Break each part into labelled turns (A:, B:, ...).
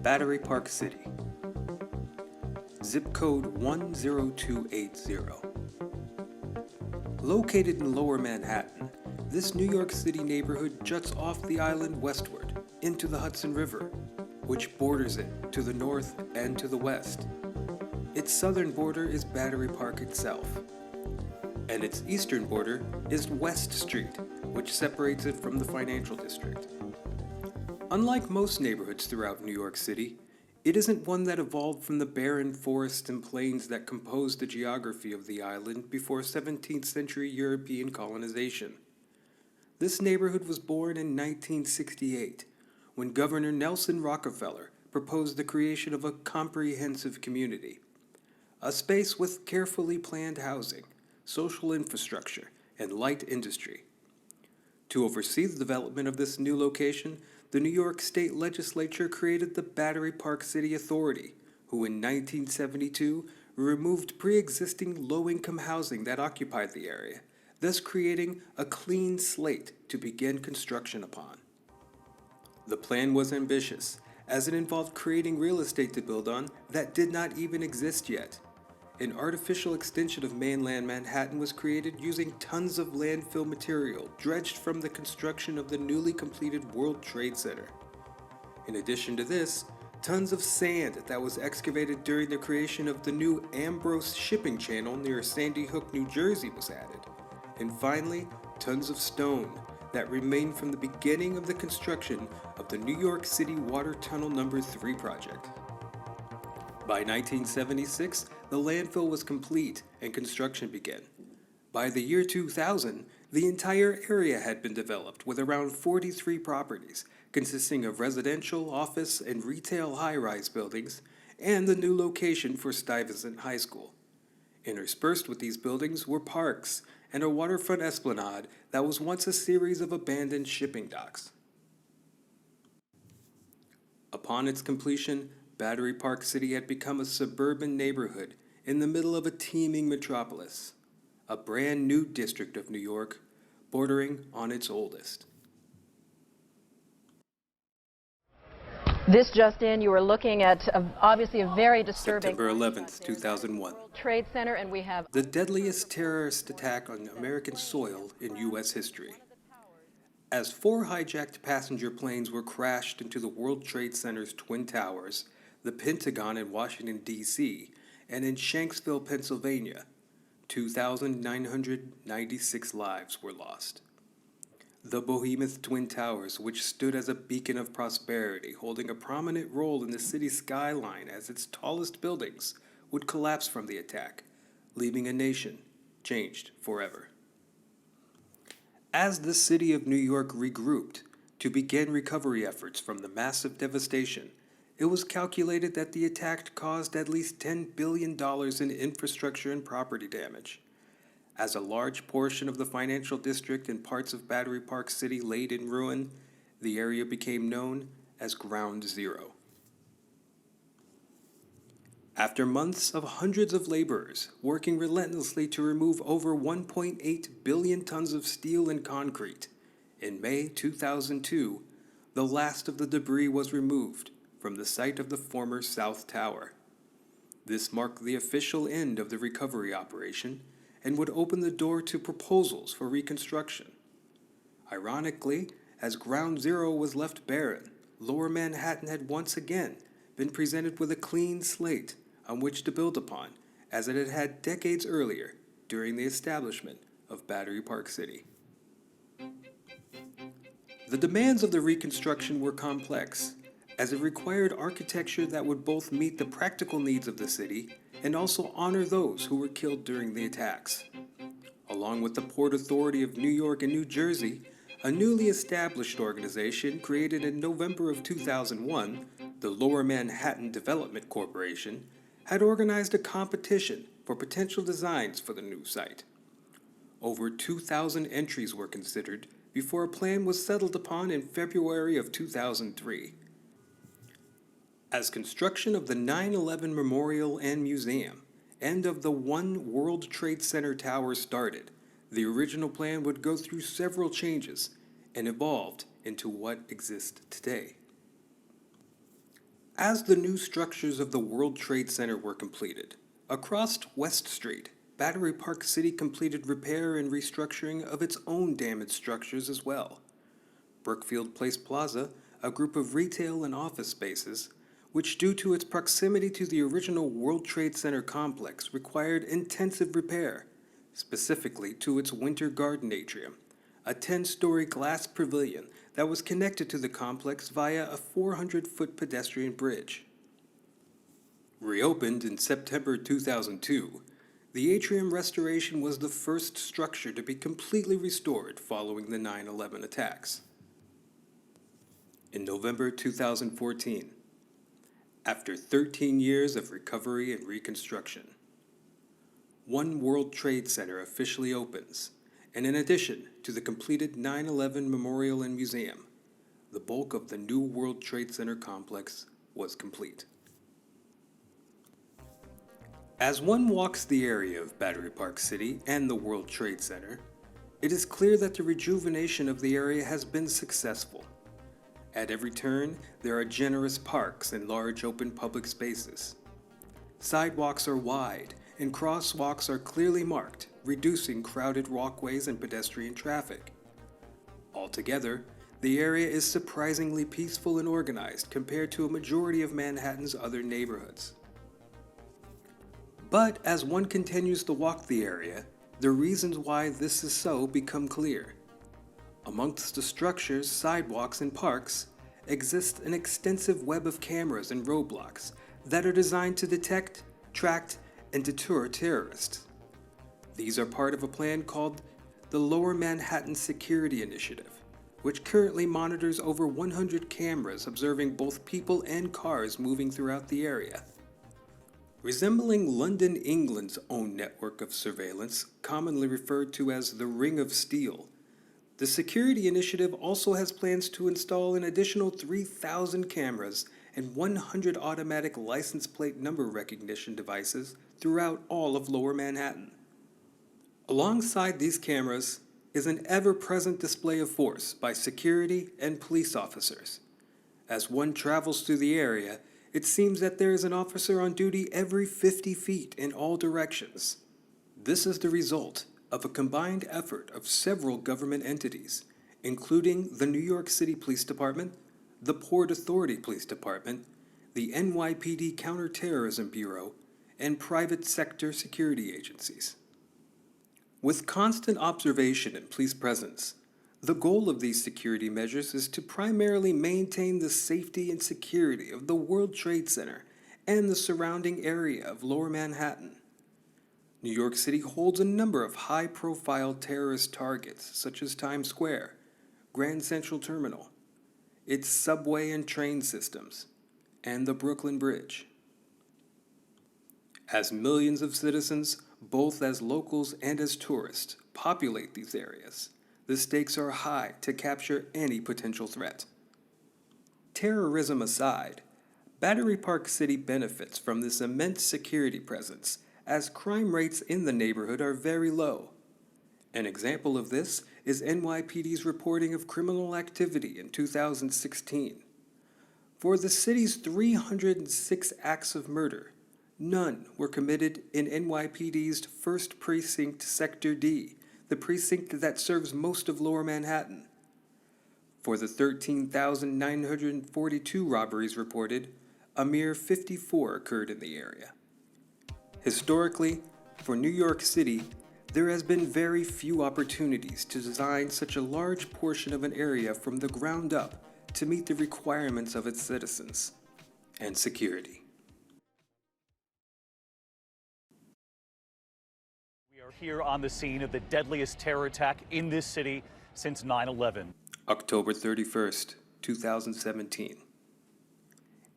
A: Battery Park City. Zip code 10280. Located in Lower Manhattan, this New York City neighborhood juts off the island westward into the Hudson River, which borders it to the north and to the west. Its southern border is Battery Park itself, and its eastern border is West Street, which separates it from the financial district. Unlike most neighborhoods throughout New York City, it isn't one that evolved from the barren forests and plains that composed the geography of the island before 17th century European colonization. This neighborhood was born in 1968, when Governor Nelson Rockefeller proposed the creation of a comprehensive community, a space with carefully planned housing, social infrastructure, and light industry. To oversee the development of this new location, the New York State Legislature created the Battery Park City Authority, who in 1972 removed pre-existing low-income housing that occupied the area, thus creating a clean slate to begin construction upon. The plan was ambitious, as it involved creating real estate to build on that did not even exist yet. An artificial extension of mainland Manhattan was created using tons of landfill material dredged from the construction of the newly completed World Trade Center. In addition to this, tons of sand that was excavated during the creation of the new Ambrose shipping channel near Sandy Hook, New Jersey was added. And finally, tons of stone that remained from the beginning of the construction of the New York City Water Tunnel No. 3 project. By 1976, the landfill was complete and construction began. By the year 2000, the entire area had been developed with around 43 properties, consisting of residential, office, and retail high-rise buildings, and the new location for Stuyvesant High School. Interspersed with these buildings were parks and a waterfront esplanade that was once a series of abandoned shipping docks. Upon its completion, Battery Park City had become a suburban neighborhood in the middle of a teeming metropolis, a brand new district of New York, bordering on its oldest.
B: This just in, you were looking at obviously a very disturbing
A: September 11th, 2001.
B: World Trade Center, and we have
A: the deadliest terrorist attack on American soil in U.S. history. As 4 hijacked passenger planes were crashed into the World Trade Center's Twin Towers, the Pentagon in Washington, D.C., and in Shanksville, Pennsylvania, 2,996 lives were lost. The behemoth Twin Towers, which stood as a beacon of prosperity, holding a prominent role in the city's skyline as its tallest buildings, would collapse from the attack, leaving a nation changed forever. As the city of New York regrouped to begin recovery efforts from the massive devastation, it was calculated that the attack caused at least $10 billion in infrastructure and property damage. As a large portion of the financial district and parts of Battery Park City laid in ruin, the area became known as Ground Zero. After months of hundreds of laborers working relentlessly to remove over 1.8 billion tons of steel and concrete, in May 2002, the last of the debris was removed from the site of the former South Tower. This marked the official end of the recovery operation and would open the door to proposals for reconstruction. Ironically, as Ground Zero was left barren, Lower Manhattan had once again been presented with a clean slate on which to build upon, as it had had decades earlier during the establishment of Battery Park City. The demands of the reconstruction were complex, as it required architecture that would both meet the practical needs of the city and also honor those who were killed during the attacks. Along with the Port Authority of New York and New Jersey, a newly established organization created in November of 2001, the Lower Manhattan Development Corporation, had organized a competition for potential designs for the new site. Over 2,000 entries were considered before a plan was settled upon in February of 2003. As construction of the 9/11 Memorial and Museum and of the One World Trade Center tower started, the original plan would go through several changes and evolved into what exists today. As the new structures of the World Trade Center were completed, across West Street, Battery Park City completed repair and restructuring of its own damaged structures as well. Brookfield Place Plaza, a group of retail and office spaces, which due to its proximity to the original World Trade Center complex required intensive repair, specifically to its Winter Garden atrium, a 10-story glass pavilion that was connected to the complex via a 400-foot pedestrian bridge. Reopened in September 2002, the atrium restoration was the first structure to be completely restored following the 9/11 attacks. In November 2014, after 13 years of recovery and reconstruction, One World Trade Center officially opens, and in addition to the completed 9/11 Memorial and Museum, the bulk of the new World Trade Center complex was complete. As one walks the area of Battery Park City and the World Trade Center, it is clear that the rejuvenation of the area has been successful. At every turn, there are generous parks and large open public spaces. Sidewalks are wide, and crosswalks are clearly marked, reducing crowded walkways and pedestrian traffic. Altogether, the area is surprisingly peaceful and organized compared to a majority of Manhattan's other neighborhoods. But as one continues to walk the area, the reasons why this is so become clear. Amongst the structures, sidewalks, and parks exists an extensive web of cameras and roadblocks that are designed to detect, track, and deter terrorists. These are part of a plan called the Lower Manhattan Security Initiative, which currently monitors over 100 cameras observing both people and cars moving throughout the area. Resembling London, England's own network of surveillance, commonly referred to as the Ring of Steel, the Security Initiative also has plans to install an additional 3,000 cameras and 100 automatic license plate number recognition devices throughout all of Lower Manhattan. Alongside these cameras is an ever-present display of force by security and police officers. As one travels through the area, it seems that there is an officer on duty every 50 feet in all directions. This is the result of a combined effort of several government entities, including the New York City Police Department, the Port Authority Police Department, the NYPD Counterterrorism Bureau, and private sector security agencies. With constant observation and police presence, the goal of these security measures is to primarily maintain the safety and security of the World Trade Center and the surrounding area of Lower Manhattan. New York City holds a number of high-profile terrorist targets, such as Times Square, Grand Central Terminal, its subway and train systems, and the Brooklyn Bridge. As millions of citizens, both as locals and as tourists, populate these areas, the stakes are high to capture any potential threat. Terrorism aside, Battery Park City benefits from this immense security presence, as crime rates in the neighborhood are very low. An example of this is NYPD's reporting of criminal activity in 2016. For the city's 306 acts of murder, none were committed in NYPD's 1st Precinct, Sector D, the precinct that serves most of Lower Manhattan. For the 13,942 robberies reported, a mere 54 occurred in the area. Historically, for New York City, there has been very few opportunities to design such a large portion of an area from the ground up to meet the requirements of its citizens and security.
C: We are here on the scene of the deadliest terror attack in this city since 9/11.
A: October 31st, 2017.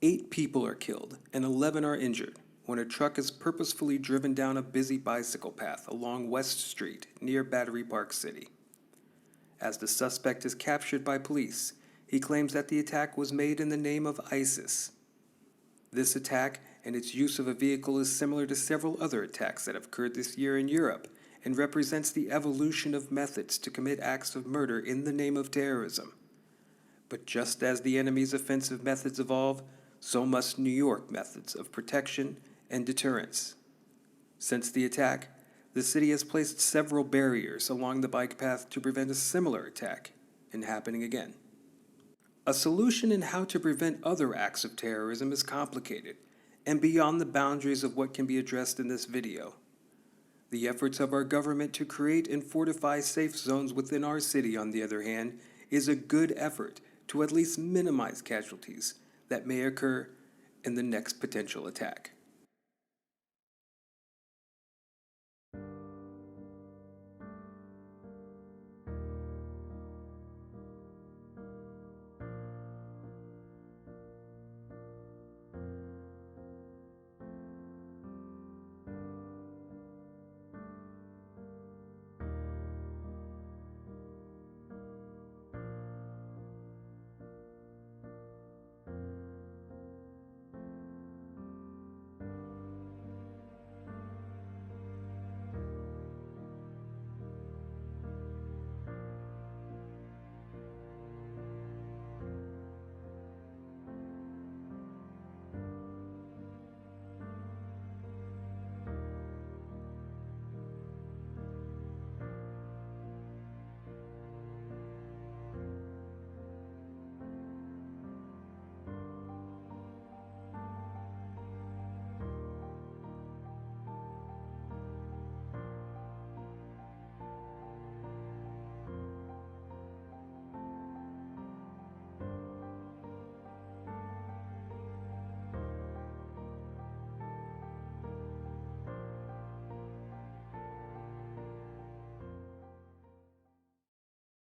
A: 8 people are killed and 11 are injured when a truck is purposefully driven down a busy bicycle path along West Street near Battery Park City. As the suspect is captured by police, he claims that the attack was made in the name of ISIS. This attack and its use of a vehicle is similar to several other attacks that have occurred this year in Europe and represents the evolution of methods to commit acts of murder in the name of terrorism. But just as the enemy's offensive methods evolve, so must New York methods of protection and deterrence. Since the attack, the city has placed several barriers along the bike path to prevent a similar attack in happening again. A solution in how to prevent other acts of terrorism is complicated and beyond the boundaries of what can be addressed in this video. The efforts of our government to create and fortify safe zones within our city, on the other hand, is a good effort to at least minimize casualties that may occur in the next potential attack.